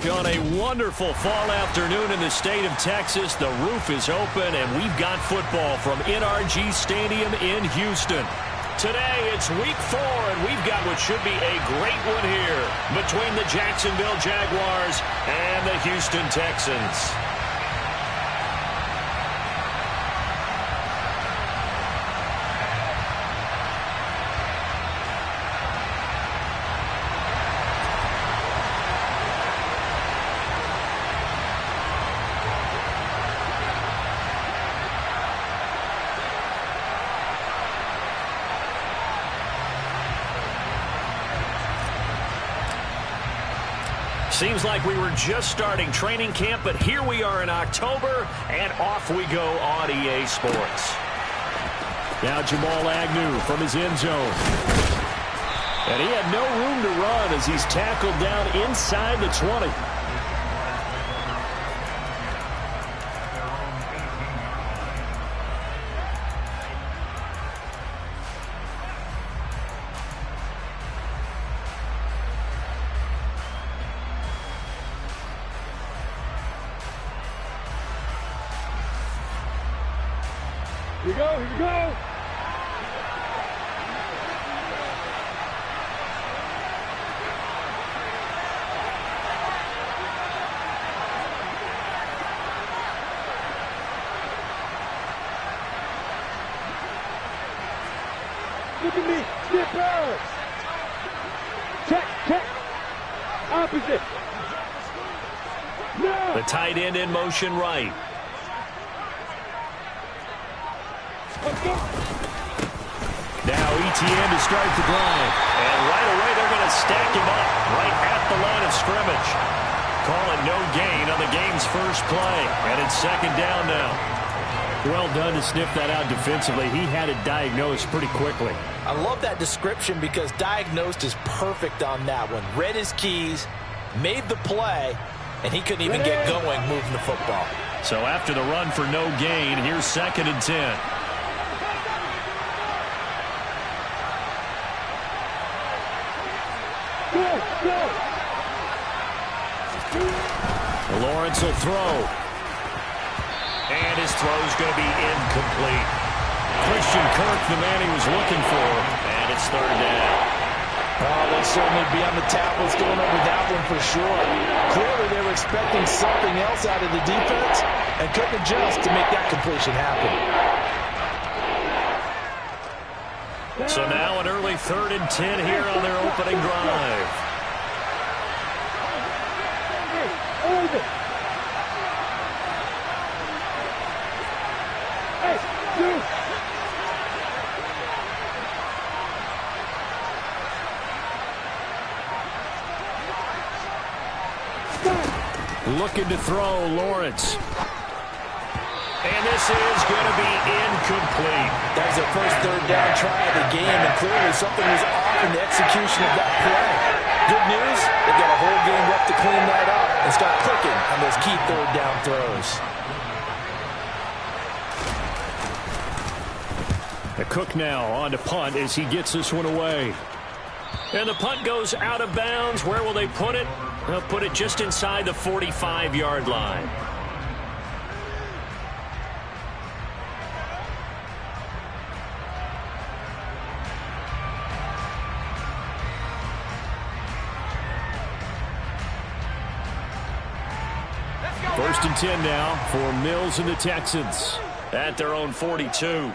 On a wonderful fall afternoon in the state of Texas, the roof is open, and we've got football from NRG Stadium in Houston. Today, it's week 4, and we've got what should be a great one here between the Jacksonville Jaguars and the Houston Texans. Seems like we were just starting training camp, but here we are in October, and off we go on EA Sports. Now Jamal Agnew from his end zone. And he had no room to run as he's tackled down inside the 20. Here we go, here we go. Look at me, skipper. Check. Opposite. No. The tight end in motion right. Now ETN to start the drive. And right away they're going to stack him up right at the line of scrimmage. Calling no gain on the game's first play. And it's second down now. Well done to sniff that out defensively. He had it diagnosed pretty quickly. I love that description because diagnosed is perfect on that one. Read his keys, made the play, and he couldn't even get going moving the football. So after the run for no gain, here's 2nd and 10. Lawrence will throw. And his throw's going to be incomplete. Christian Kirk, the man he was looking for, and it's 3rd down. Oh, they'll certainly be on the tablets going over that one for sure. Clearly they were expecting something else out of the defense and couldn't adjust to make that completion happen. So now an early 3rd and 10 here on their opening drive. Looking to throw, Lawrence. And this is going to be incomplete. That was their first 3rd down try of the game, and clearly something was off in the execution of that play. Good news, they've got a whole game left to clean that up and start clicking on those key 3rd down throws. The Cook now on to punt as he gets this one away. And the punt goes out of bounds. Where will they put it? They'll put it just inside the 45-yard line. First and 10 now for Mills and the Texans at their own 42.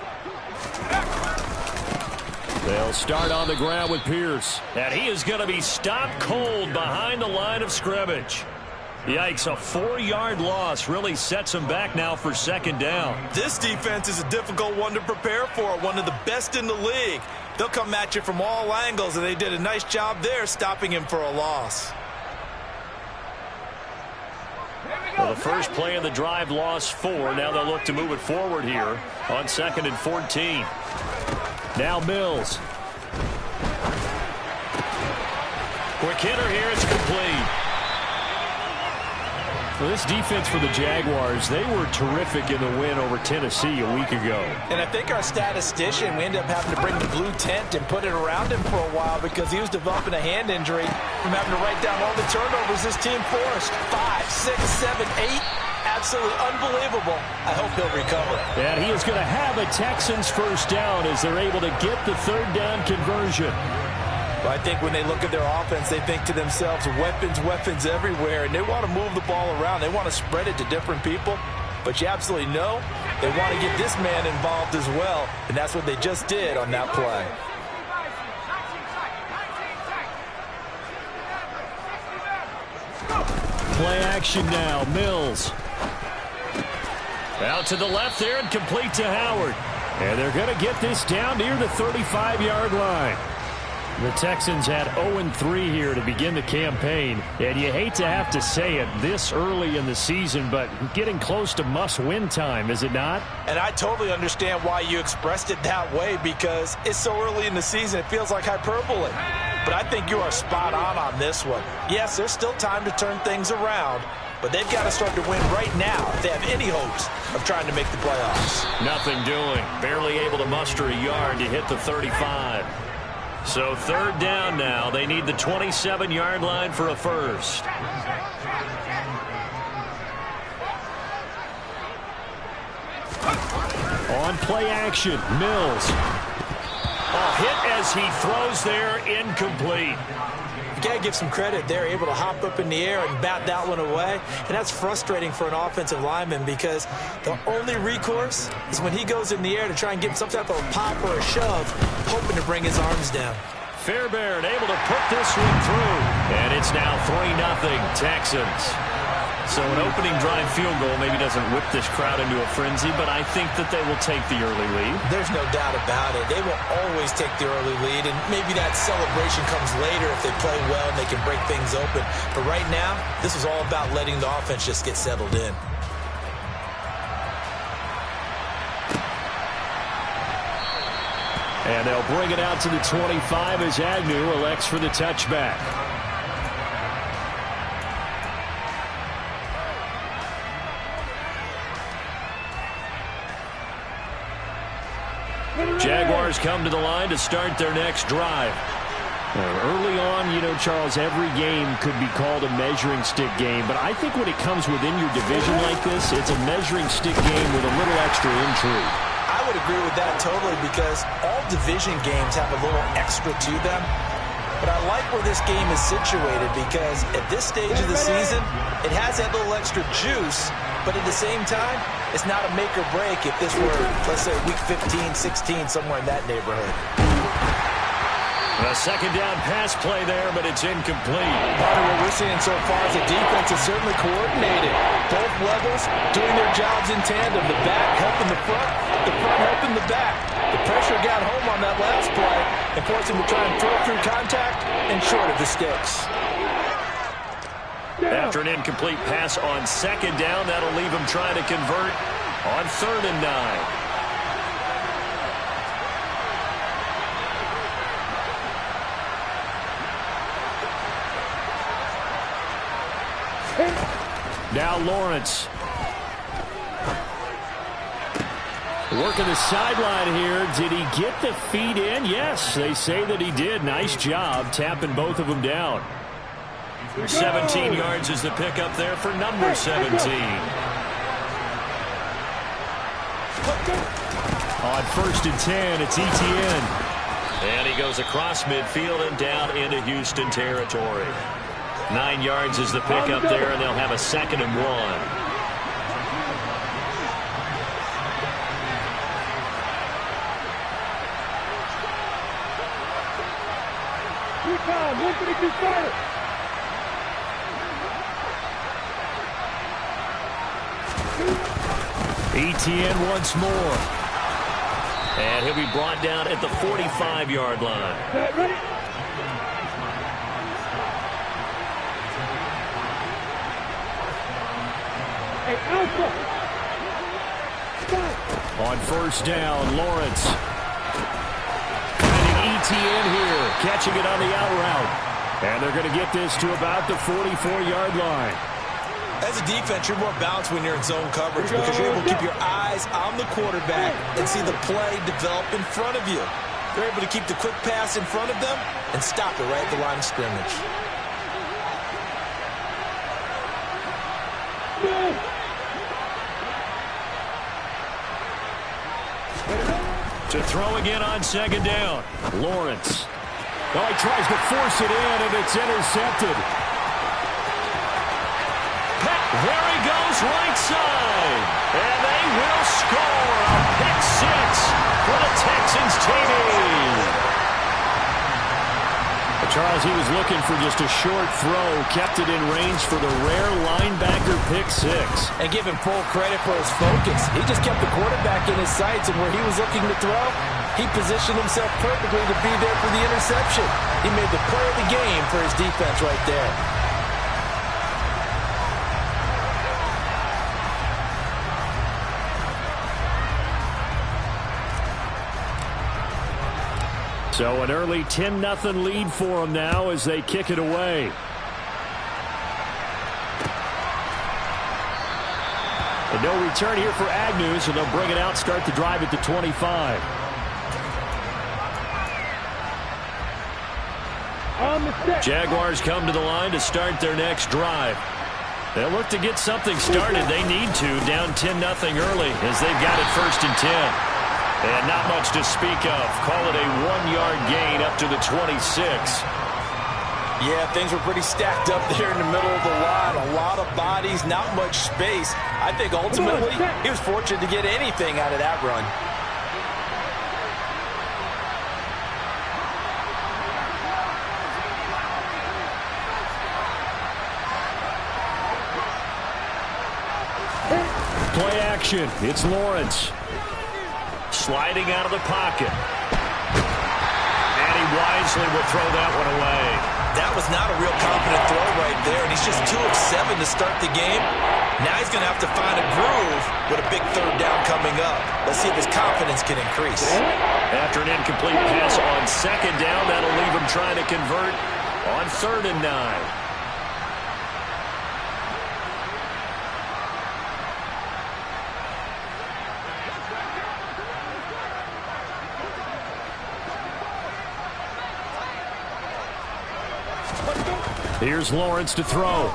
They'll start on the ground with Pierce. And he is going to be stopped cold behind the line of scrimmage. Yikes, a 4-yard loss really sets him back now for 2nd down. This defense is a difficult one to prepare for, one of the best in the league. They'll come at you from all angles, and they did a nice job there stopping him for a loss. Well, the first play of the drive lost 4. Now they'll look to move it forward here on 2nd and 14. Now Mills. Quick hitter here. It's complete. Well, this defense for the Jaguars, they were terrific in the win over Tennessee a week ago. And I think our statistician, we ended up having to bring the blue tent and put it around him for a while because he was developing a hand injury from having to write down all the turnovers this team forced. 5, 6, 7, 8. Absolutely unbelievable. I hope he'll recover. And he is going to have a Texans first down as they're able to get the third down conversion. Well, I think when they look at their offense, they think to themselves, weapons, weapons everywhere, and they want to move the ball around. They want to spread it to different people, but you absolutely know they want to get this man involved as well, and that's what they just did on that play. Play action now, Mills. Out to the left there and complete to Howard. And they're going to get this down near the 35-yard line. The Texans had 0-3 here to begin the campaign, and you hate to have to say it this early in the season, but getting close to must-win time, is it not? And I totally understand why you expressed it that way because it's so early in the season it feels like hyperbole. But I think you are spot on this one. Yes, there's still time to turn things around, but they've got to start to win right now if they have any hopes of trying to make the playoffs. Nothing doing. Barely able to muster a yard to hit the 35. So third down now. They need the 27-yard line for a first. On play action, Mills. A hit as he throws there, incomplete. You got to give some credit. They're able to hop up in the air and bat that one away. And that's frustrating for an offensive lineman because the only recourse is when he goes in the air to try and get some type of a pop or a shove, hoping to bring his arms down. Fairbairn able to put this one through. And it's now 3-0 Texans. So an opening drive field goal maybe doesn't whip this crowd into a frenzy, but I think that they will take the early lead. There's no doubt about it. They will always take the early lead, and maybe that celebration comes later if they play well and they can break things open. But right now, this is all about letting the offense just get settled in. And they'll bring it out to the 25 as Agnew elects for the touchback. Jaguars come to the line to start their next drive. Early on, you know, Charles, every game could be called a measuring stick game, but I think when it comes within your division like this, it's a measuring stick game with a little extra intrigue. I would agree with that totally because all division games have a little extra to them. But I like where this game is situated because at this stage of the season, it has that little extra juice, but at the same time, it's not a make or break if this were, let's say, week 15, 16, somewhere in that neighborhood. A second down pass play there, but it's incomplete. Part of what we're seeing so far is the defense is certainly coordinated. Both levels doing their jobs in tandem. The back helping the front helping the back. The pressure got home on that last play and forced him to try and throw through contact and short of the sticks. After an incomplete pass on second down, that'll leave him trying to convert on 3rd and 9. Now Lawrence. Working the sideline here. Did he get the feet in? Yes, they say that he did. Nice job tapping both of them down. 17 yards is the pickup there for number 17. On 1st and 10, it's Etienne. And he goes across midfield and down into Houston territory. 9 yards is the pickup there, and they'll have a 2nd and 1. Etienne once more. And he'll be brought down at the 45-yard line. Ready? Hey, Alpha. On 1st down, Lawrence. Finding Etienne here, catching it on the out route. And they're going to get this to about the 44-yard line. As a defense, you're more balanced when you're in zone coverage because you're able to keep your eyes on the quarterback and see the play develop in front of you. They're able to keep the quick pass in front of them and stop it right at the line of scrimmage. To throw again on second down. Lawrence. Oh, he tries to force it in, and it's intercepted. There he goes, right side. And they will score a pick six for the Texans TV. Charles, he was looking for just a short throw, kept it in range for the rare linebacker pick six. And give him full credit for his focus. He just kept the quarterback in his sights, and where he was looking to throw, he positioned himself perfectly to be there for the interception. He made the play of the game for his defense right there. So an early 10-0 lead for them now as they kick it away. And no return here for Agnew, so they'll bring it out, start the drive at the 25. Jaguars come to the line to start their next drive. They'll look to get something started. They need to, down 10-0 early as they've got it 1st and 10. And not much to speak of. Call it a 1-yard gain up to the 26. Yeah, things were pretty stacked up there in the middle of the line. A lot of bodies, not much space. I think ultimately he was fortunate to get anything out of that run. Play action. It's Lawrence. Sliding out of the pocket. And he wisely will throw that one away. That was not a real confident throw right there, and he's just 2 of 7 to start the game. Now he's going to have to find a groove with a big 3rd down coming up. Let's see if his confidence can increase. After an incomplete pass on 2nd down, that'll leave him trying to convert on 3rd and 9. Here's Lawrence to throw.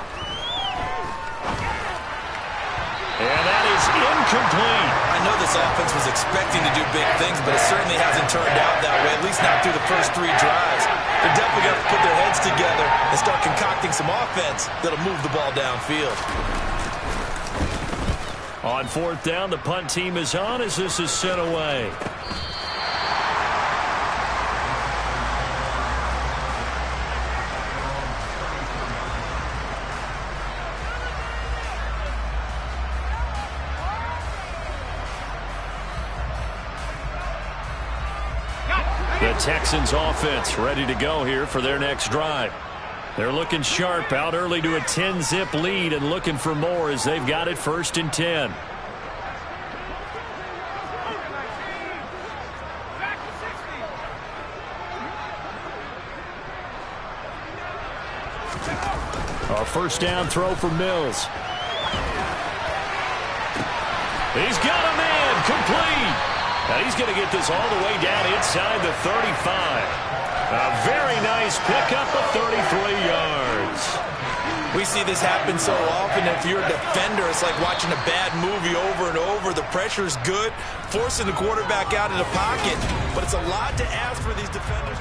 And that is incomplete. I know this offense was expecting to do big things, but it certainly hasn't turned out that way, at least not through the first 3 drives. They're definitely going to put their heads together and start concocting some offense that'll move the ball downfield. On 4th down, the punt team is on as this is sent away. The Texans offense ready to go here for their next drive. They're looking sharp, out early to a 10-zip lead and looking for more as they've got it 1st and 10. A 1st down throw for Mills. He's got a man, complete. Now he's going to get this all the way down inside the 35. A very nice pickup of 33 yards. We see this happen so often. If you're a defender, it's like watching a bad movie over and over. The pressure is good, forcing the quarterback out of the pocket. But it's a lot to ask for these defenders.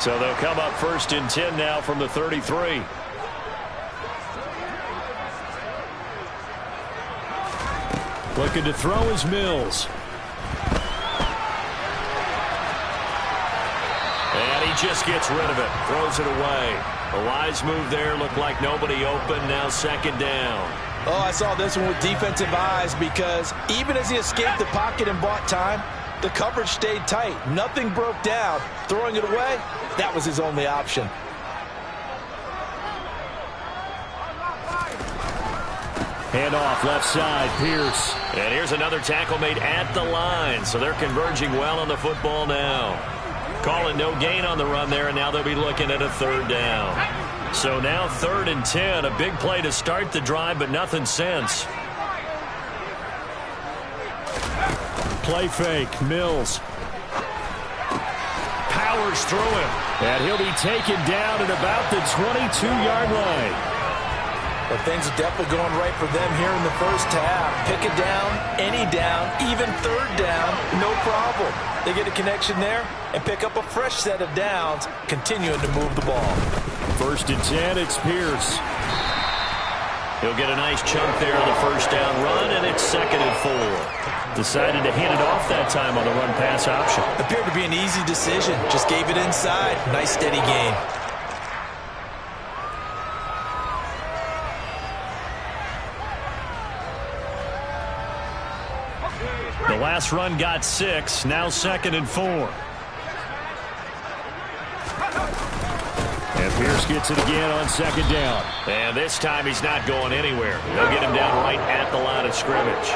So they'll come up 1st and 10 now from the 33. Looking to throw is Mills. And he just gets rid of it. Throws it away. A wise move there. Looked like nobody open. Now 2nd down. Oh, I saw this one with defensive eyes because even as he escaped the pocket and bought time, the coverage stayed tight. Nothing broke down. Throwing it away, that was his only option. Hand off left side, Pierce. And here's another tackle made at the line, so they're converging well on the football now. Calling no gain on the run there, and now they'll be looking at a third down. So now 3rd and 10, a big play to start the drive, but nothing since. Play fake, Mills. Powers through him, and he'll be taken down at about the 22-yard line. But things are definitely going right for them here in the first half. Pick a down, any down, even third down, no problem. They get a connection there and pick up a fresh set of downs, continuing to move the ball. 1st and 10, it's Pierce. He'll get a nice chunk there on the first down run, and it's 2nd and 4. Decided to hand it off that time on the run-pass option. Appeared to be an easy decision. Just gave it inside. Nice, steady game. The last run got 6, now 2nd and 4. And Pierce gets it again on 2nd down. And this time he's not going anywhere. They'll get him down right at the line of scrimmage.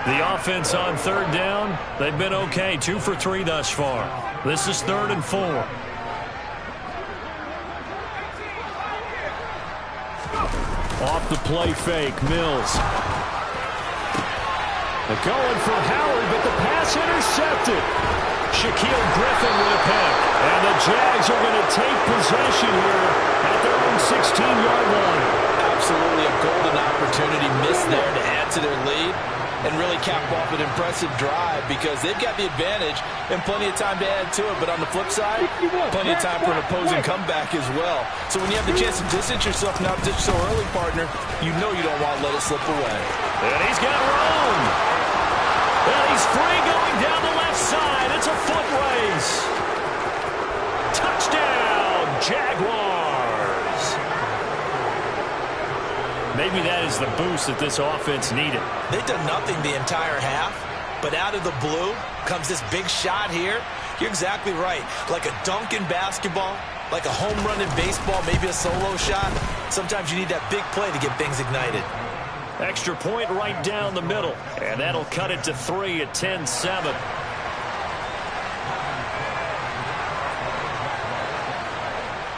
The offense on 3rd down, they've been okay. 2 for 3 thus far. This is 3rd and 4. Off the play fake, Mills. They're going for Howard, but the pass intercepted. Shaquille Griffin with a pick. And the Jags are going to take possession here at their own 16-yard line. Absolutely a golden opportunity missed there to add to their lead and really cap off an impressive drive because they've got the advantage and plenty of time to add to it. But on the flip side, plenty of time for an opposing comeback as well. So when you have the chance to distance yourself not just so early, partner, you know you don't want to let it slip away. And he's got room. And he's free going down the left side. It's a foot race. Touchdown, Jaguars. Maybe that is the boost that this offense needed. They've done nothing the entire half, but out of the blue comes this big shot here. You're exactly right. Like a dunk in basketball, like a home run in baseball, maybe a solo shot. Sometimes you need that big play to get things ignited. Extra point right down the middle, and that'll cut it to 3 at 10-7.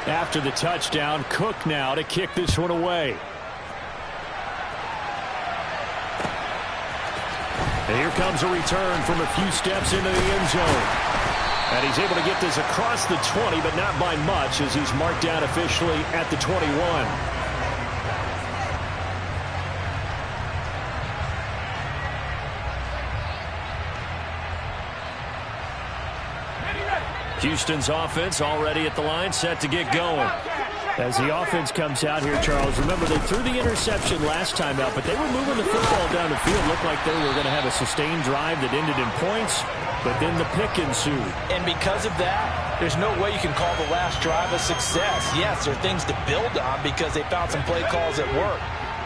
After the touchdown, Cook now to kick this one away. And here comes a return from a few steps into the end zone. And he's able to get this across the 20, but not by much as he's marked down officially at the 21. Houston's offense already at the line, set to get going. As the offense comes out here, Charles, remember they threw the interception last time out, but they were moving the football down the field. Looked like they were going to have a sustained drive that ended in points, but then the pick ensued. And because of that, there's no way you can call the last drive a success. Yes, there are things to build on because they found some play calls that work.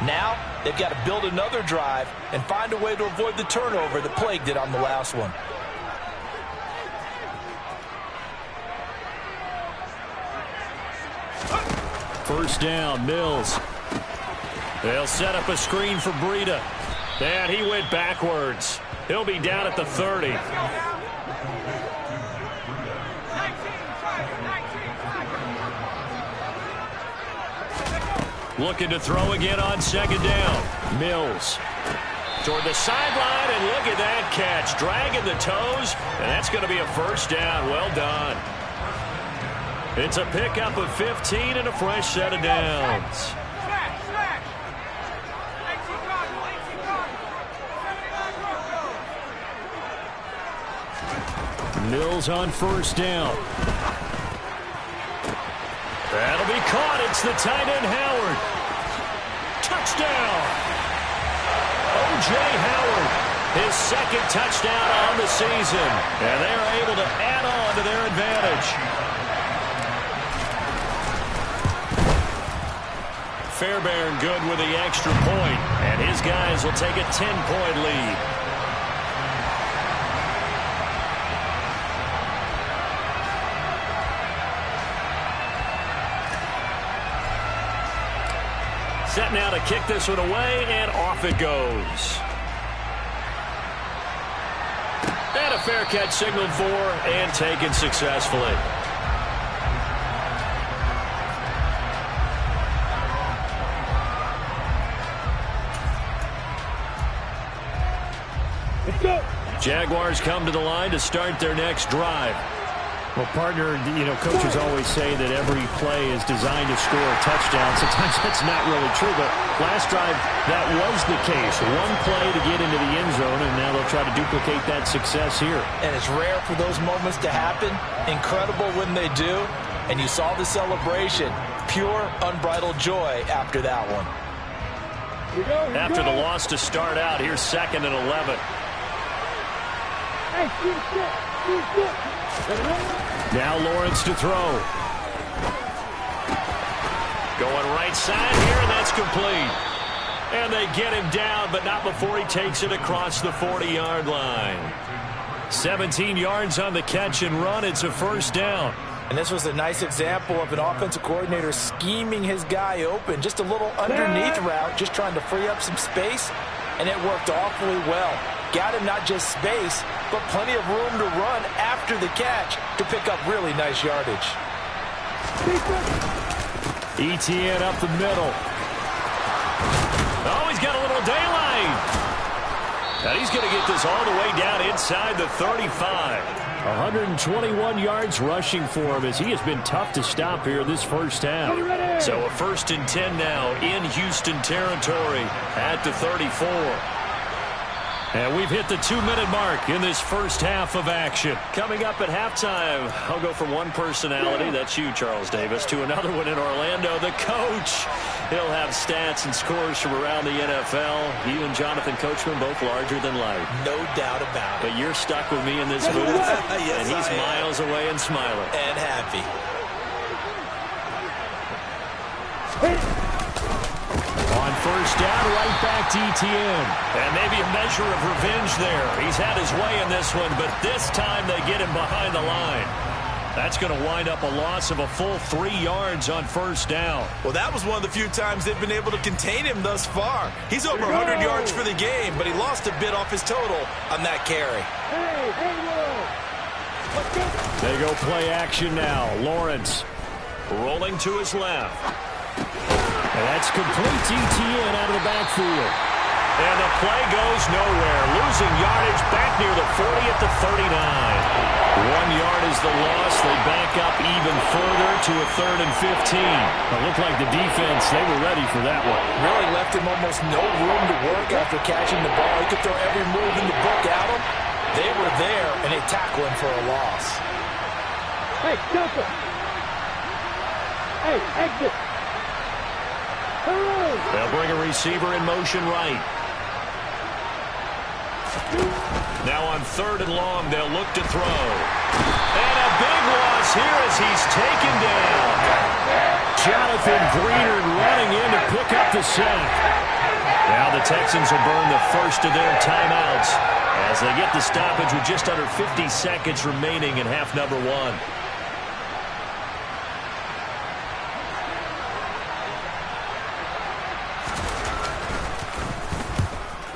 Now, they've got to build another drive and find a way to avoid the turnover that plagued it on the last one. First down, Mills. They'll set up a screen for Breida. And he went backwards. He'll be down at the 30. Looking to throw again on 2nd down. Mills toward the sideline, and look at that catch. Dragging the toes, and that's going to be a first down. Well done. It's a pickup of 15 and a fresh set of downs. Mills on first down. That'll be caught. It's the tight end, Howard. Touchdown. O.J. Howard, his 2nd touchdown on the season. And they are able to add on to their advantage. Fairbairn good with the extra point, and his guys will take a 10-point lead. Set now to kick this one away, and off it goes. And a fair catch signaled for and taken successfully. Let's go. Jaguars come to the line to start their next drive. Well, partner, coaches always say that every play is designed to score a touchdown. Sometimes that's not really true, but last drive, that was the case. One play to get into the end zone, and now they'll try to duplicate that success here. And it's rare for those moments to happen. Incredible when they do. And you saw the celebration. Pure, unbridled joy after that one. After the loss to start out, here's 2nd and 11. Now Lawrence to throw. Going right side here, and that's complete. And they get him down, but not before he takes it across the 40-yard line. 17 yards on the catch and run. It's a first down. And this was a nice example of an offensive coordinator scheming his guy open. Just a little underneath route, just trying to free up some space, and it worked awfully well. Got him not just space, but plenty of room to run after the catch to pick up really nice yardage. ETN up the middle. Oh, he's got a little daylight. And he's going to get this all the way down inside the 35. 121 yards rushing for him as he has been tough to stop here this first half. So a 1st and 10 now in Houston territory at the 34. And we've hit the 2-minute mark in this first half of action. Coming up at halftime, I'll go from one personality, that's you, Charles Davis, to another one in Orlando, the coach. He'll have stats and scores from around the NFL. You and Jonathan Coachman both larger than life. No doubt about it. But you're stuck with me in this booth, Yes, and he's miles away and smiling. And happy. On first down, right back to ETN. And maybe a measure of revenge there. He's had his way in this one, but this time they get him behind the line. That's going to wind up a loss of a full 3 yards on first down. Well, that was one of the few times they've been able to contain him thus far. He's over 100 yards for the game, but he lost a bit off his total on that carry. They go play action now. Lawrence rolling to his left. And that's complete to ETN out of the backfield. And the play goes nowhere. Losing yardage back near the 40 at the 39. 1 yard is the loss. They back up even further to a 3rd and 15. It looked like the defense, they were ready for that one. Really left him almost no room to work after catching the ball. He could throw every move in the book at him. They were there, and they tackle him for a loss. Hey, Delta. Hey, exit. They'll bring a receiver in motion right. Now on 3rd and long, they'll look to throw. And a big loss here as he's taken down. Jonathan Greener running in to pick up the sack. Now the Texans will burn the first of their timeouts as they get the stoppage with just under 50 seconds remaining in half number 1.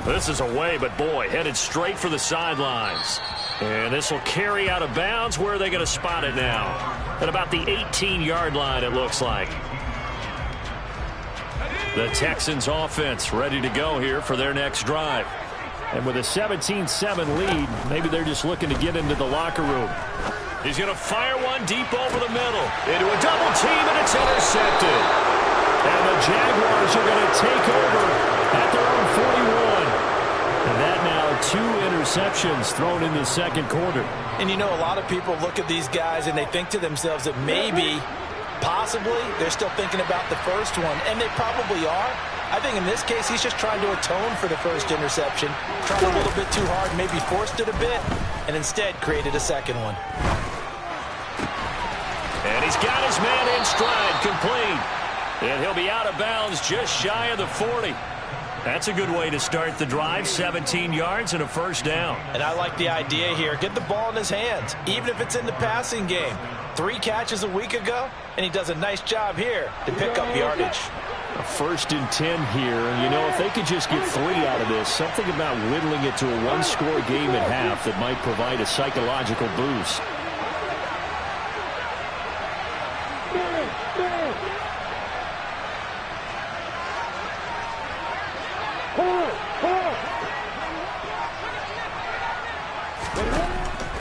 This is away, but boy, headed straight for the sidelines. And this will carry out of bounds. Where are they going to spot it now? At about the 18-yard line, it looks like. The Texans offense ready to go here for their next drive. And with a 17-7 lead, maybe they're just looking to get into the locker room. He's going to fire one deep over the middle. Into a double team, and it's intercepted. And the Jaguars are going to take over at their own 41. And that now 2 interceptions thrown in the second quarter. And you know, a lot of people look at these guys and they think to themselves that maybe, possibly, they're still thinking about the first one. And they probably are. I think in this case, he's just trying to atone for the first interception. Tried a little bit too hard, maybe forced it a bit, and instead created a second one. And he's got his man in stride, complete. And he'll be out of bounds just shy of the 40. That's a good way to start the drive. 17 yards and a first down. And I like the idea here. Get the ball in his hands, even if it's in the passing game. 3 catches a week ago, and he does a nice job here to pick up yardage. A 1st and 10 here. You know, if they could just get 3 out of this, something about whittling it to a 1-score game at half that might provide a psychological boost.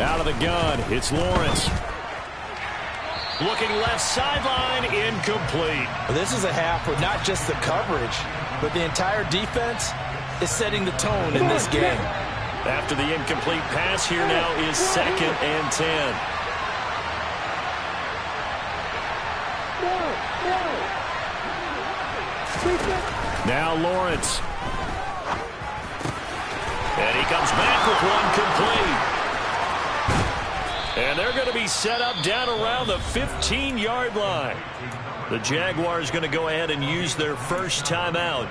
Out of the gun, it's Lawrence. Looking left sideline, incomplete. This is a half where not just the coverage, but the entire defense is setting the tone in this game. After the incomplete pass, here now is 2nd and 10. Now Lawrence. And he comes back with one complete. And they're going to be set up down around the 15-yard line. The Jaguars going to go ahead and use their first timeout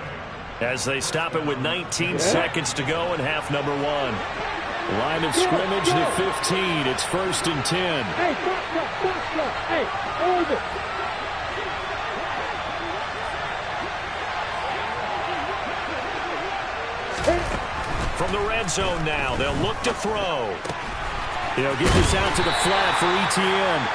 as they stop it with 19 seconds to go in half number 1. Line of scrimmage, the 15. It's 1st and 10. Hey, hold it. From the red zone now, they'll look to throw. He'll get this out to the flat for Etienne.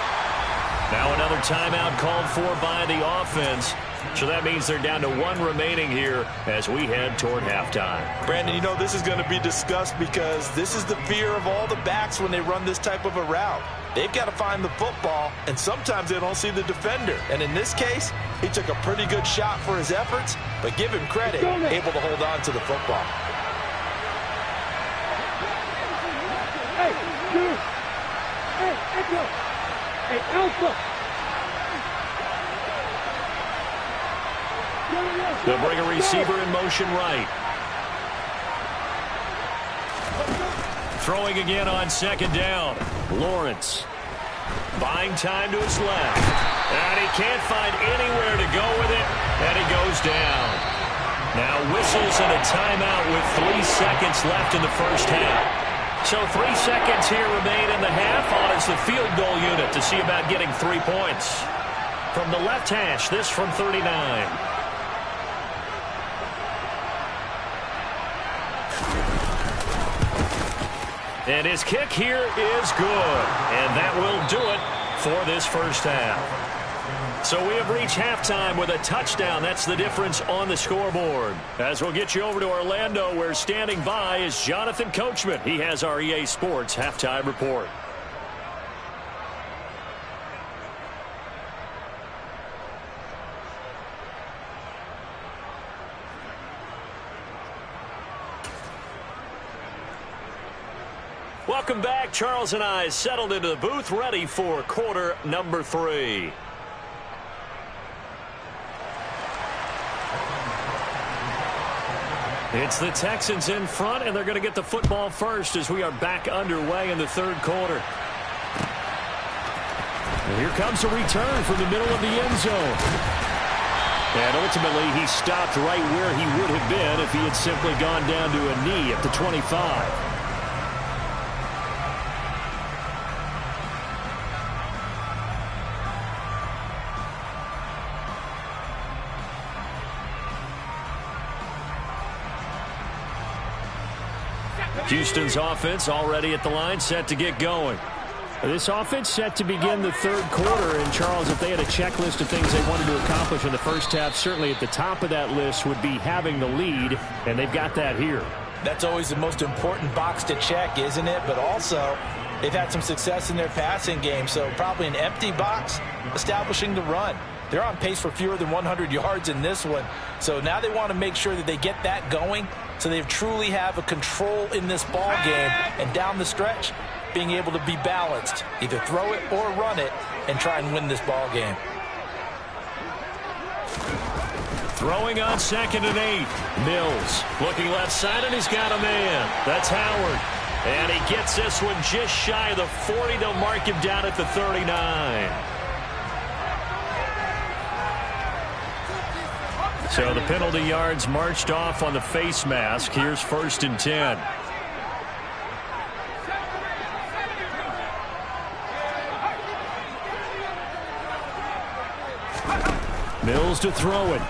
Now another timeout called for by the offense. So that means they're down to 1 remaining here as we head toward halftime. Brandon, you know this is going to be discussed because this is the fear of all the backs when they run this type of a route. They've got to find the football, and sometimes they don't see the defender. And in this case, he took a pretty good shot for his efforts, but give him credit, able to hold on to the football. Hey, dude. Hey, Echo. Hey, Alpha. They'll bring a receiver in motion right. Throwing again on 2nd down. Lawrence. Buying time to his left. And he can't find anywhere to go with it. And he goes down. Now whistles and a timeout with 3 seconds left in the first half. So 3 seconds here remain in the half on as the field goal unit to see about getting 3 points. From the left hash, this from 39. And his kick here is good. And that will do it for this first half. So we have reached halftime with a touchdown. That's the difference on the scoreboard. As we'll get you over to Orlando, where standing by is Jonathan Coachman. He has our EA Sports halftime report. Welcome back. Charles and I settled into the booth, ready for quarter number 3. It's the Texans in front, and they're going to get the football first as we are back underway in the 3rd quarter. And here comes a return from the middle of the end zone. And ultimately, he stopped right where he would have been if he had simply gone down to a knee at the 25. Houston's offense already at the line, set to get going. This offense set to begin the 3rd quarter. And, Charles, if they had a checklist of things they wanted to accomplish in the first half, certainly at the top of that list would be having the lead, and they've got that here. That's always the most important box to check, isn't it? But also, they've had some success in their passing game, so probably an empty box establishing the run. They're on pace for fewer than 100 yards in this one. So now they want to make sure that they get that going so they truly have a control in this ball game. And down the stretch, being able to be balanced, either throw it or run it, and try and win this ball game. Throwing on 2nd and 8. Mills looking left side, and he's got a man. That's Howard. And he gets this one just shy of the 40. They'll mark him down at the 39. So the penalty yards marched off on the face mask. Here's 1st and 10. Mills to throw it.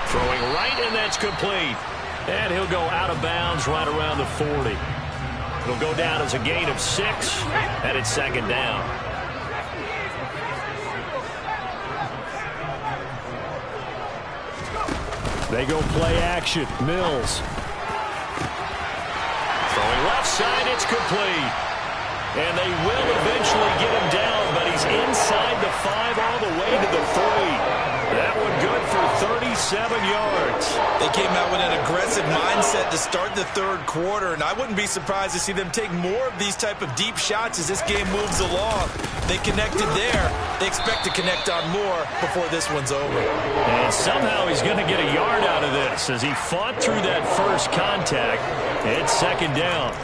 Throwing right, and that's complete. And he'll go out of bounds right around the 40. It'll go down as a gain of 6, and it's second down. They go play action. Mills. Throwing left side, it's complete. And they will eventually get him down, but he's inside the 5 all the way to the 3. That one good for 37 yards. They came out with an aggressive mindset to start the third quarter, and I wouldn't be surprised to see them take more of these type of deep shots as this game moves along. They connected there. They expect to connect on more before this one's over. And somehow he's going to get a yard out of this as he fought through that first contact. It's second down.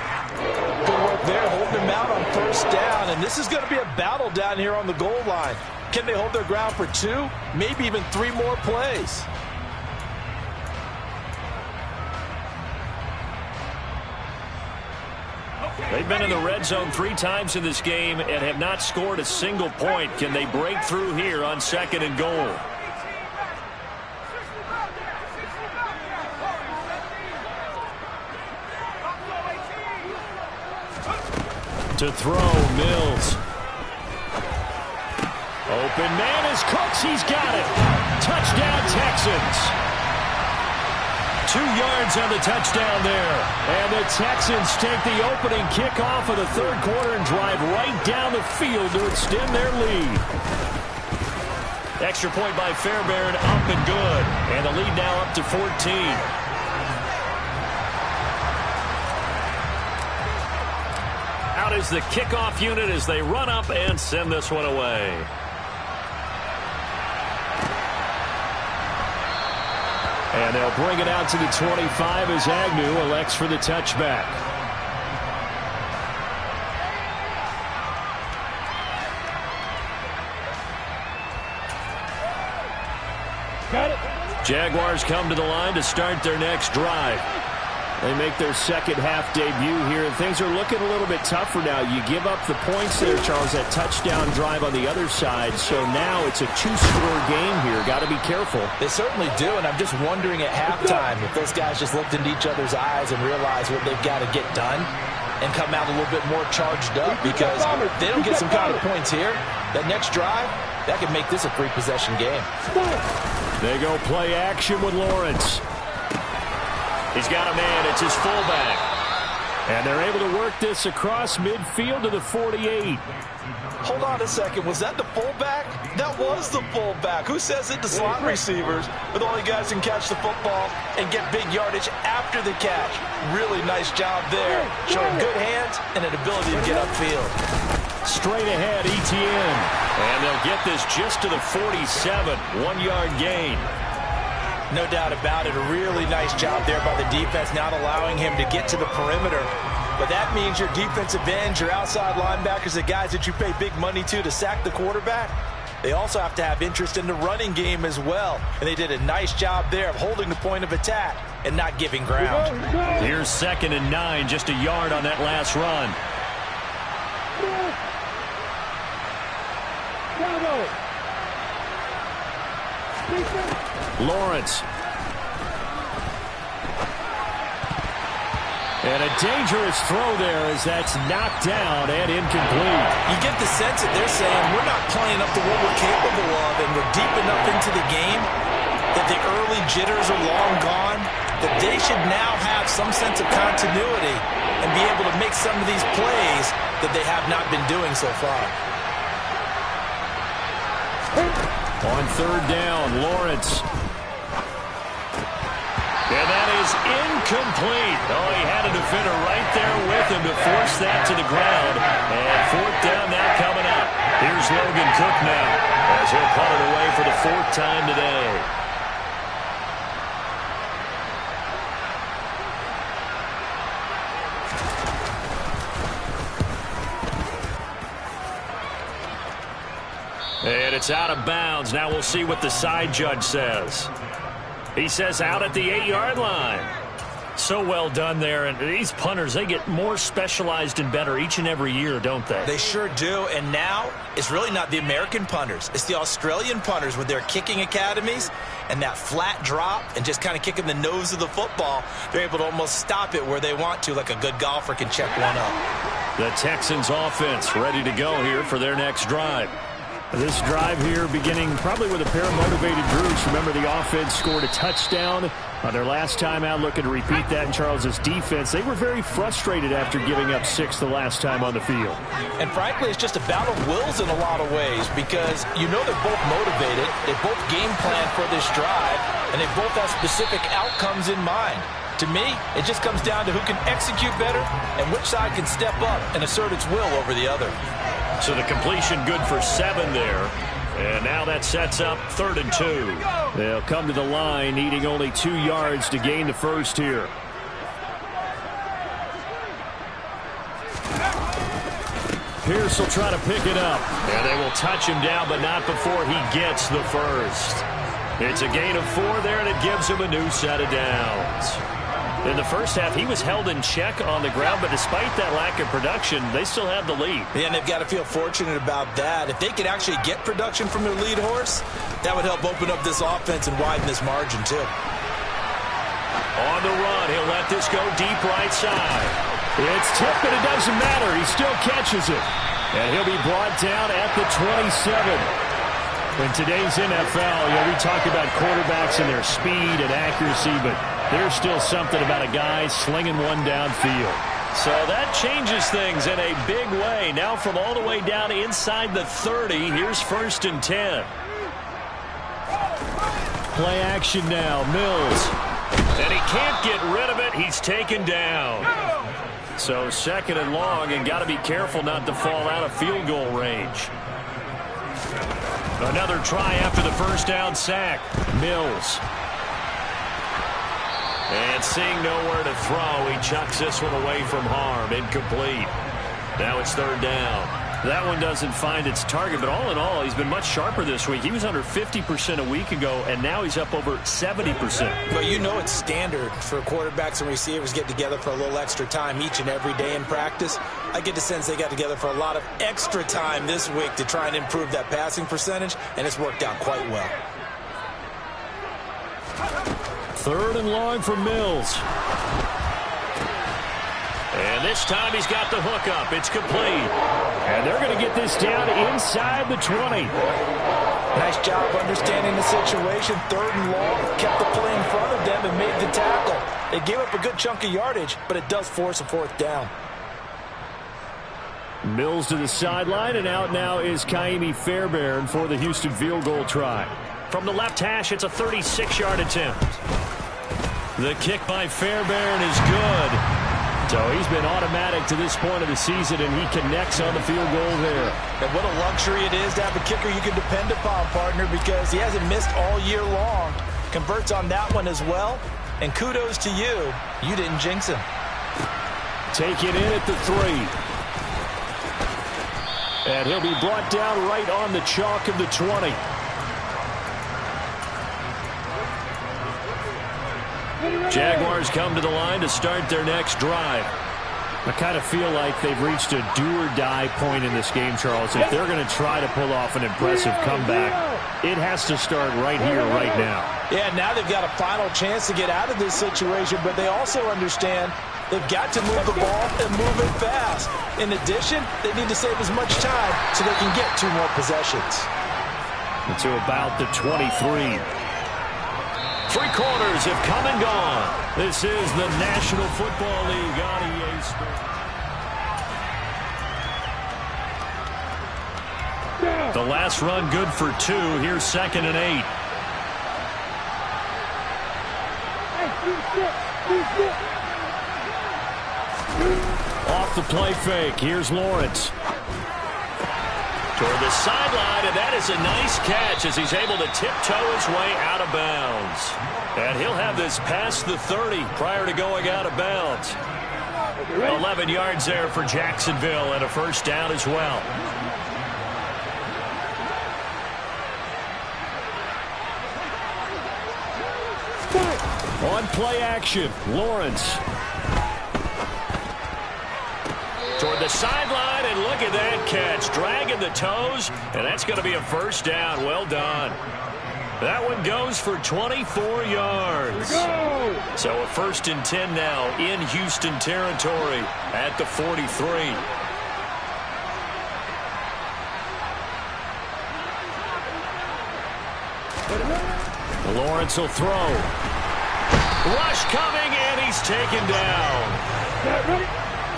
Good work there, holding him out on first down, and this is going to be a battle down here on the goal line. Can they hold their ground for 2, maybe even 3 more plays? They've been in the red zone 3 times in this game and have not scored a single point. Can they break through here on second and goal? To throw, Mills. Open man is Cooks. He's got it. Touchdown, Texans. 2 yards on the touchdown there. And the Texans take the opening kickoff of the third quarter and drive right down the field to extend their lead. Extra point by Fairbairn, up and good. And the lead now up to 14. Out is the kickoff unit as they run up and send this one away. And they'll bring it out to the 25 as Agnew elects for the touchback. Got it. Jaguars come to the line to start their next drive. They make their second half debut here, and things are looking a little bit tougher now. You give up the points there, Charles, that touchdown drive on the other side. So now it's a 2-score game here. Got to be careful. They certainly do, and I'm just wondering at halftime if those guys just looked into each other's eyes and realized what they've got to get done and come out a little bit more charged up, because if they don't get some kind of points here, that next drive, that could make this a 3-possession game. They go play action with Lawrence. He's got a man. It's his fullback. And they're able to work this across midfield to the 48. Hold on a second. Was that the fullback? That was the fullback. Who says it to slot receivers? But the only guys who can catch the football and get big yardage after the catch. Really nice job there. Showing good hands and an ability to get upfield. Straight ahead, ETN. And they'll get this just to the 47. 1-yard gain. No doubt about it. A really nice job there by the defense, not allowing him to get to the perimeter. But that means your defensive ends, your outside linebackers, the guys that you pay big money to sack the quarterback, they also have to have interest in the running game as well. And they did a nice job there of holding the point of attack and not giving ground. Here's 2nd and 9, just a yard on that last run. Lawrence. And a dangerous throw there as that's knocked down and incomplete. You get the sense that they're saying we're not playing up to what we're capable of, and we're deep enough into the game that the early jitters are long gone, that they should now have some sense of continuity and be able to make some of these plays that they have not been doing so far. On 3rd down, Lawrence. And that is incomplete. Oh, he had a defender right there with him to force that to the ground. And 4th down now coming up. Here's Logan Cook now as he'll punt it away for the 4th time today. And it's out of bounds. Now we'll see what the side judge says. He says out at the 8-yard line. So so well done there. And these punters, they get more specialized and better each and every year, don't they? They sure do. And now it's really not the American punters. It's the Australian punters with their kicking academies and that flat drop and just kind of kicking the nose of the football. They're able to almost stop it where they want to, like a good golfer can check one up. The Texans offense ready to go here for their next drive. This drive here beginning probably with a pair of motivated groups. Remember, the offense scored a touchdown on their last time out, looking to repeat that in Charles's defense. They were very frustrated after giving up 6 the last time on the field. And frankly, it's just a battle of wills in a lot of ways because you know they're both motivated. They both game plan for this drive, and they both have specific outcomes in mind. To me, it just comes down to who can execute better and which side can step up and assert its will over the other. So the completion good for 7 there. And now that sets up 3rd and 2. They'll come to the line needing only 2 yards to gain the first here. Pierce will try to pick it up. And they will touch him down, but not before he gets the first. It's a gain of 4 there, and it gives him a new set of downs. In the first half, he was held in check on the ground, but despite that lack of production, they still have the lead. Yeah, and they've got to feel fortunate about that. If they could actually get production from their lead horse, that would help open up this offense and widen this margin, too. On the run, he'll let this go deep right side. It's tipped, but it doesn't matter. He still catches it. And he'll be brought down at the 27. In today's NFL, we talk about quarterbacks and their speed and accuracy, but there's still something about a guy slinging one downfield. So that changes things in a big way. Now from all the way down inside the 30, here's 1st and 10. Play action now, Mills. And he can't get rid of it. He's taken down. So 2nd and long, and got to be careful not to fall out of field goal range. Another try after the 1st down sack. Mills. And seeing nowhere to throw, he chucks this one away from harm. Incomplete. Now it's 3rd down. That one doesn't find its target, but all in all, he's been much sharper this week. He was under 50% a week ago, and now he's up over 70%. But you know it's standard for quarterbacks and receivers get together for a little extra time each and every day in practice. I get the sense they got together for a lot of extra time this week to try and improve that passing percentage, and it's worked out quite well. 3rd and long for Mills. And this time he's got the hook up. It's complete. And they're going to get this down inside the 20. Nice job understanding the situation. 3rd and long. Kept the play in front of them and made the tackle. They gave up a good chunk of yardage, but it does force a 4th down. Mills to the sideline, and out now is Kaimi Fairbairn for the Houston field goal try. From the left hash, it's a 36-yard attempt. The kick by Fairbairn is good. So he's been automatic to this point of the season, and he connects on the field goal there. And what a luxury it is to have a kicker you can depend upon, partner, because he hasn't missed all year long. Converts on that one as well. And kudos to you. You didn't jinx him. Take it in at the 3. And he'll be brought down right on the chalk of the 20. Jaguars come to the line to start their next drive. I kind of feel like they've reached a do-or-die point in this game, Charles. If they're going to try to pull off an impressive comeback, it has to start right here, right now. Yeah, now they've got a final chance to get out of this situation, but they also understand they've got to move the ball and move it fast. In addition, they need to save as much time so they can get 2 more possessions. To about the 23. 3 quarters have come and gone. This is the National Football League on EA Sports. The last run good for 2. Here's 2nd and 8. Off the play fake. Here's Lawrence. Toward the sideline, and that is a nice catch as he's able to tiptoe his way out of bounds. And he'll have this past the 30 prior to going out of bounds. 11 yards there for Jacksonville and a 1st down as well. On play action, Lawrence. Toward the sideline, and look at that catch. Dragging the toes, and that's going to be a first down. Well done. That one goes for 24 yards. So a 1st and 10 now in Houston territory at the 43. Lawrence will throw. Rush coming, and he's taken down.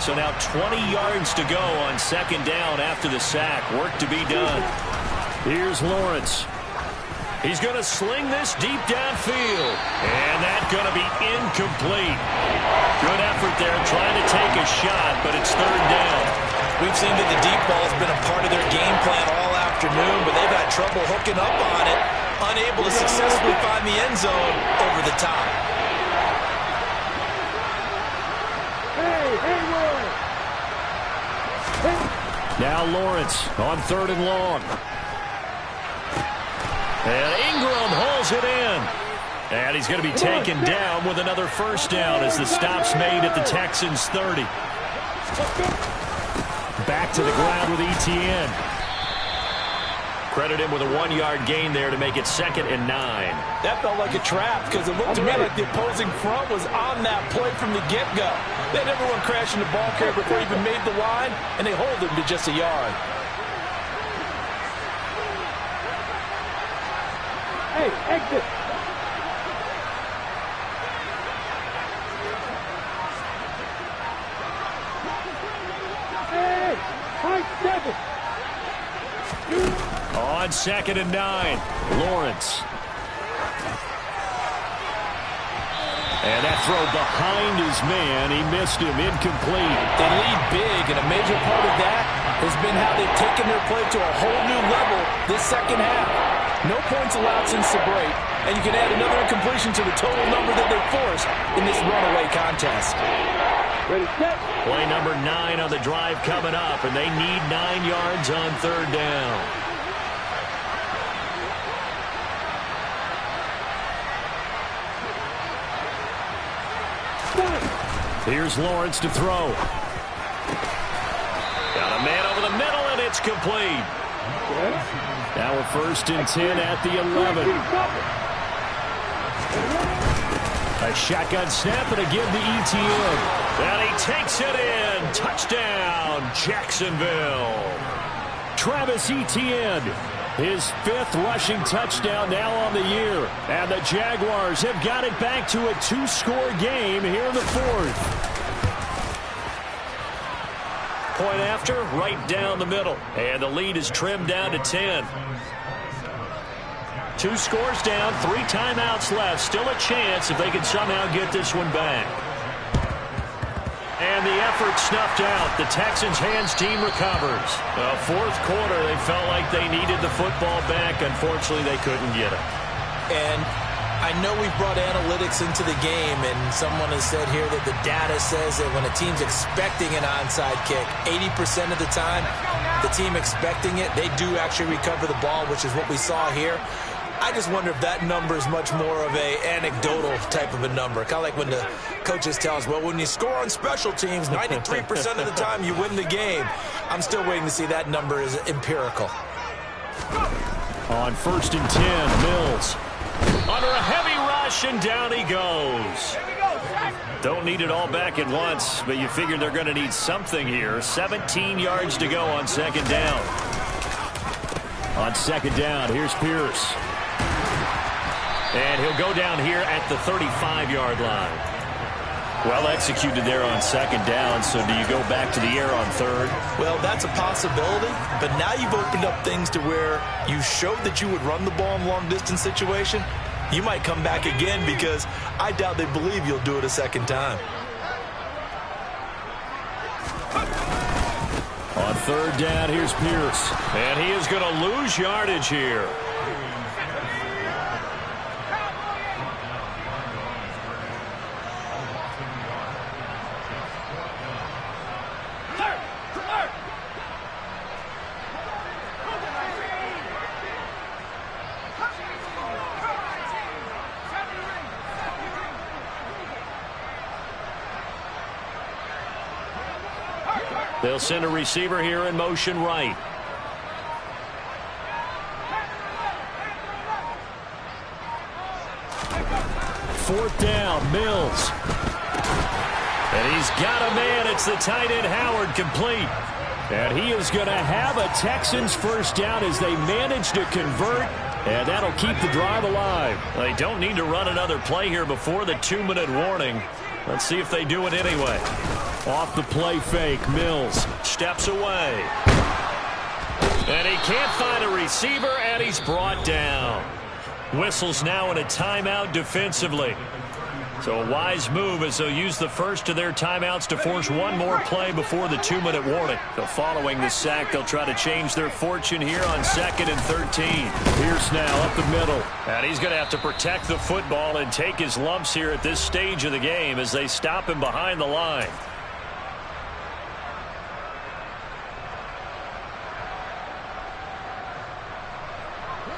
So now 20 yards to go on 2nd down after the sack. Work to be done. Here's Lawrence. He's going to sling this deep downfield. And that's going to be incomplete. Good effort there trying to take a shot, but it's 3rd down. We've seen that the deep ball has been a part of their game plan all afternoon, but they've had trouble hooking up on it, unable to successfully find the end zone over the top. Now Lawrence on 3rd and long. And Ingram hauls it in. And he's going to be taken down with another 1st down as the stop's made at the Texans' 30. Back to the ground with Etienne. Credit him with a 1-yard gain there to make it 2nd and 9. That felt like a trap because it looked to me like the opposing front was on that play from the get-go. They had everyone crashing the ball carrier before he even made the line, and they hold him to just a yard. Hey, exit. Hey, 5-7. On 2nd and 9, Lawrence. And that throw behind his man. He missed him. Incomplete. They lead big, and a major part of that has been how they've taken their play to a whole new level this 2nd half. No points allowed since the break, and you can add another incompletion to the total number that they forced in this runaway contest. Ready, set. Play number 9 on the drive coming up, and they need 9 yards on 3rd down. Here's Lawrence to throw. Got a man over the middle, and it's complete. Now a 1st and 10 at the 11. A shotgun snap and a give to Etienne. And he takes it in. Touchdown, Jacksonville. Travis Etienne, his 5th rushing touchdown now on the year. And the Jaguars have got it back to a 2-score game here in the 4th. Point after, right down the middle. And the lead is trimmed down to 10. 2 scores down, 3 timeouts left. Still a chance if they can somehow get this one back. And the effort snuffed out. The Texans' hands team recovers. 4th quarter, they felt like they needed the football back. Unfortunately, they couldn't get it. And I know we've brought analytics into the game, and someone has said here that the data says that when a team's expecting an onside kick, 80% of the time, the team expecting it, they do actually recover the ball, which is what we saw here. I just wonder if that number is much more of a anecdotal type of a number. Kind of like when the coaches tell us, well, when you score on special teams, 93% of the time you win the game. I'm still waiting to see that number is empirical. On 1st and 10, Mills. Under a heavy rush, and down he goes. Don't need it all back at once, but you figure they're going to need something here. 17 yards to go on 2nd down. On 2nd down, here's Pierce. And he'll go down here at the 35-yard line. Well executed there on 2nd down, so do you go back to the air on 3rd? Well, that's a possibility, but now you've opened up things to where you showed that you would run the ball in long-distance situation. You might come back again because I doubt they believe you'll do it a 2nd time. On 3rd down, here's Pierce. And he is going to lose yardage here. They'll send a receiver here in motion right. Fourth down, Mills. And he's got a man. It's the tight end, Howard, complete. And he is going to have a Texans first down as they manage to convert. And that'll keep the drive alive. They don't need to run another play here before the 2-minute warning. Let's see if they do it anyway. Off the play fake, Mills steps away. And he can't find a receiver, and he's brought down. Whistles now in a timeout defensively. So a wise move as they'll use the first of their timeouts to force one more play before the 2-minute warning. So following the sack, they'll try to change their fortune here on 2nd and 13. Pierce now up the middle. And he's going to have to protect the football and take his lumps here at this stage of the game as they stop him behind the line.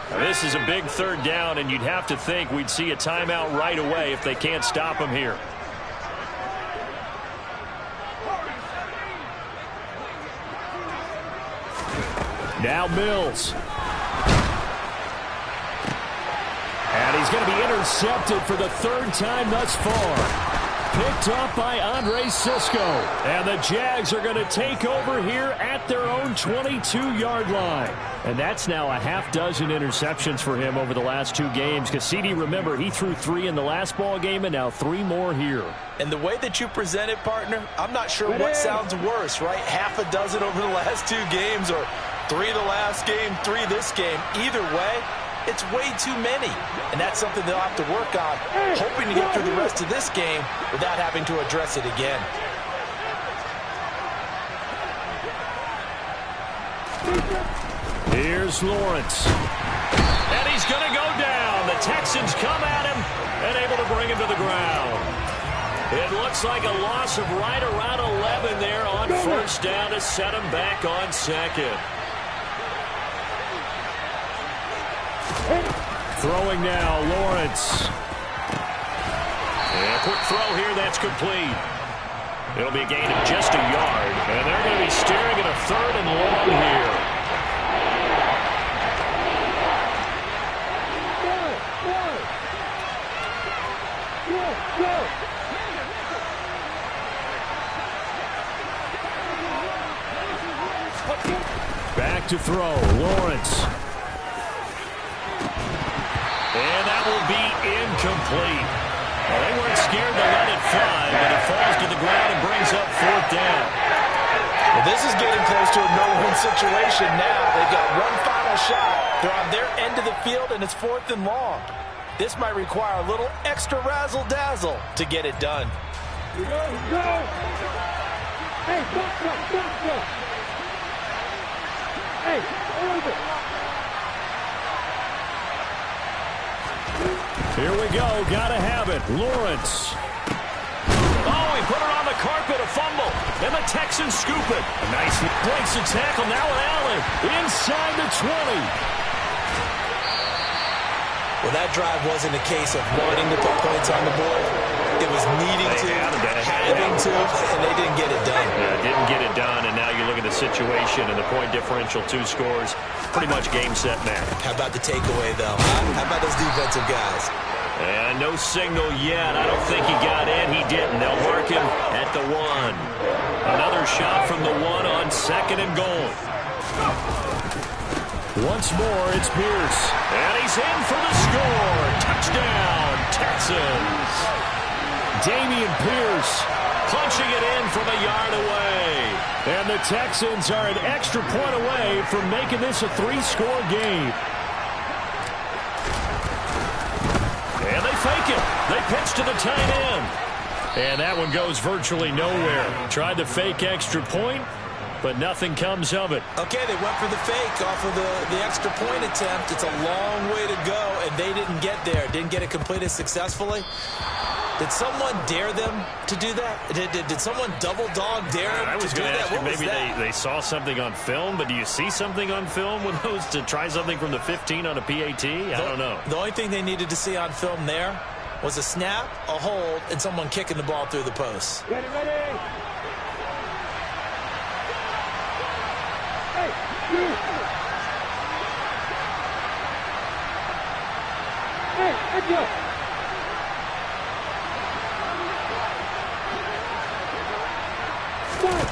Now, this is a big third down, and you'd have to think we'd see a timeout right away if they can't stop him here. Now Mills. And he's going to be intercepted for the third time thus far. Picked up by Andre Sisco. And the Jags are going to take over here at their own 22-yard line. And that's now a half dozen interceptions for him over the last 2 games. Cassidy, remember, he threw 3 in the last ball game and now 3 more here. And the way that you present it, partner, I'm not sure what sounds worse, right? Half a dozen over the last 2 games or 3 the last game, 3 this game. Either way, it's way too many. And that's something they'll have to work on, hoping to get through the rest of this game without having to address it again. Here's Lawrence. And he's going to go down. The Texans come at him and able to bring him to the ground. It looks like a loss of right around 11 there on first down to set him back on second. Throwing now, Lawrence. And a quick throw here, that's complete. It'll be a gain of just a yard. And they're going to be staring at a 3rd and long here. Back to throw, Lawrence. And that will be incomplete. Well, they weren't scared to let it fly, but it falls to the ground and brings up 4th down. Well, this is getting close to a no-win situation now. They've got one final shot. They're on their end of the field, and it's 4th and long. This might require a little extra razzle-dazzle to get it done. Go! Hey, stop. Hey, over. Here we go. Gotta have it. Lawrence. Oh, he put it on the carpet. A fumble. And the Texans scoop it. Nice breaks the tackle. Now Allen inside the 20. Well, that drive wasn't a case of wanting to put points on the board. It was needing to, having to, and they didn't get it done. Yeah, didn't get it done, and now you look at the situation and the point differential, 2 scores, pretty much game, set, match. How about the takeaway, though? How about those defensive guys? And no signal yet. I don't think he got in. He didn't. They'll mark him at the 1. Another shot from the 1 on 2nd and goal. Once more, it's Pierce. And he's in for the score. Touchdown, Texans. Dameon Pierce punching it in from a yard away. And the Texans are an extra point away from making this a 3-score game. And they fake it. They pitch to the tight end. And that one goes virtually nowhere. Tried the fake extra point, but nothing comes of it. Okay, they went for the fake off of the extra point attempt. It's a long way to go, and they didn't get there. Didn't get it completed successfully. Did someone dare them to do that? Did someone double dog dare them to do that? What was that? They saw something on film, but do you see something on film with those to try something from the 15 on a PAT? I don't know. The only thing they needed to see on film there was a snap, a hold, and someone kicking the ball through the post. Ready. Heads up. Stop.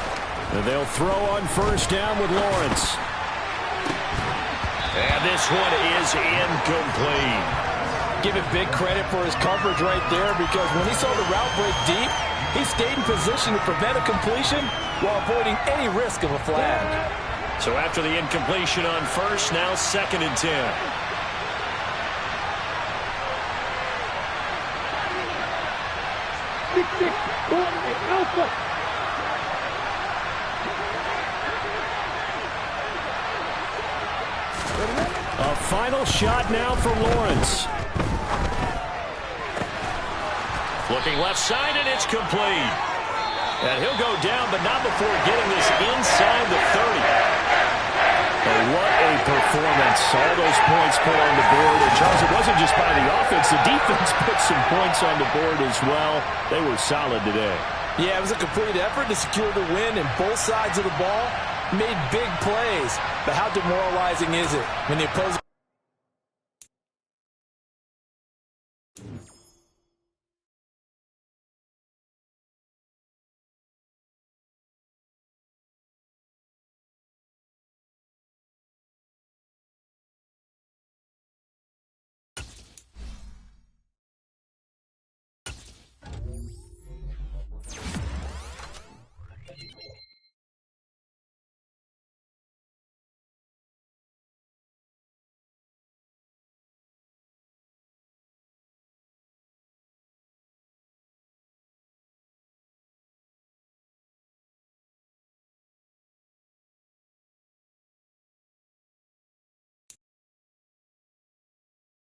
And they'll throw on first down with Lawrence. And this one is incomplete. Give it big credit for his coverage right there, because when he saw the route break deep, he stayed in position to prevent a completion while avoiding any risk of a flag. So after the incompletion on first, now 2nd and 10. Six, 4, and Alpha. A final shot now for Lawrence. Looking left side, and it's complete. And he'll go down, but not before getting this inside the 30. But what a performance. All those points put on the board. And Charles, it wasn't just by the offense. The defense put some points on the board as well. They were solid today. Yeah, it was a complete effort to secure the win, and both sides of the ball made big plays. But how demoralizing is it when the opposing